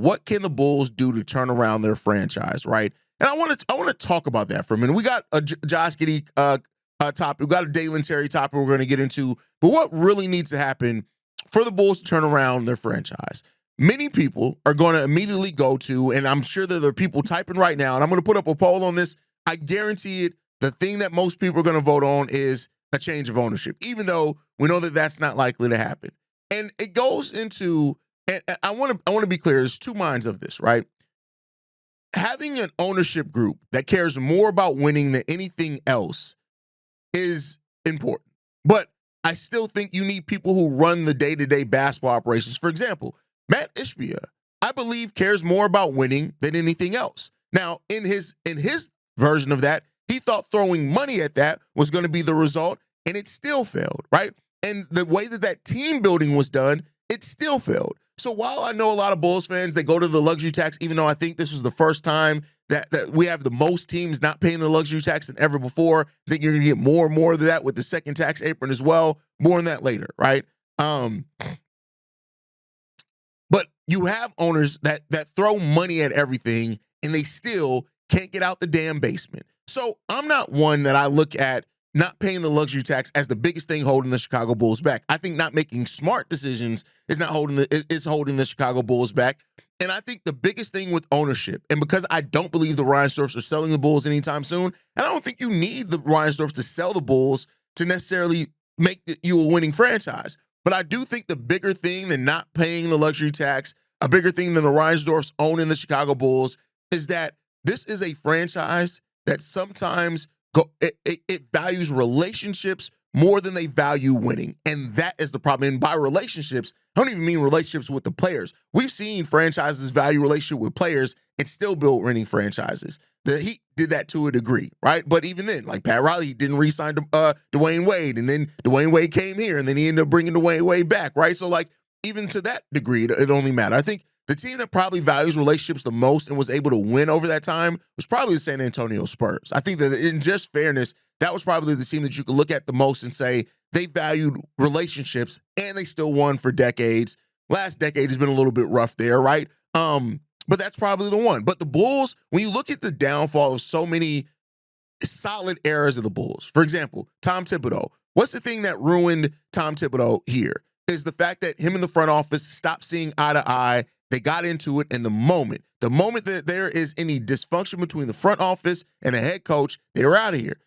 what can the Bulls do to turn around their franchise, right? And I want to talk about that for a minute. We got a Josh Giddey topic. We got a Dalen Terry topic we're going to get into. But what really needs to happen for the Bulls to turn around their franchise? Many people are going to immediately go to, and I'm sure that there are people typing right now, and I'm going to put up a poll on this. I guarantee it. The thing that most people are going to vote on is a change of ownership, even though we know that that's not likely to happen. And it goes into, and I want to be clear, there's two minds of this, right? Having an ownership group that cares more about winning than anything else is important. But I still think you need people who run the day-to-day basketball operations. For example, Matt Ishbia, I believe, cares more about winning than anything else. Now, in his version of that, he thought throwing money at that was going to be the result, and it still failed, right? And the way that team building was done, it still failed. So while I know a lot of Bulls fans, they go to the luxury tax, even though I think this was the first time that we have the most teams not paying the luxury tax than ever before. I think you're going to get more and more of that with the second tax apron as well. More on that later, right? But you have owners that throw money at everything, and they still can't get out the damn basement. So I'm not one that I look at not paying the luxury tax as the biggest thing holding the Chicago Bulls back. I think not making smart decisions is holding the Chicago Bulls back. And I think the biggest thing with ownership, and because I don't believe the Reinsdorfs are selling the Bulls anytime soon, and I don't think you need the Reinsdorfs to sell the Bulls to necessarily make you a winning franchise. But I do think the bigger thing than not paying the luxury tax, a bigger thing than the Reinsdorfs owning the Chicago Bulls, is that this is a franchise that sometimes it values relationships more than they value winning. And that is the problem. And by relationships, I don't even mean relationships with the players. We've seen franchises value relationship with players and still build winning franchises. The Heat did that to a degree, right? But even then, like Pat Riley didn't re-sign Dwayne Wade, and then Dwayne Wade came here, and then he ended up bringing Dwayne Wade back, right? So like even to that degree, it only mattered. I think the team that probably values relationships the most and was able to win over that time was probably the San Antonio Spurs. I think that in just fairness, that was probably the team that you could look at the most and say they valued relationships, and they still won for decades. Last decade has been a little bit rough there, right? But that's probably the one. But the Bulls, when you look at the downfall of so many solid eras of the Bulls, for example, Tom Thibodeau, what's the thing that ruined Tom Thibodeau here? Is the fact that him and the front office stopped seeing eye to eye. They got into it, and the moment that there is any dysfunction between the front office and the head coach, they were out of here.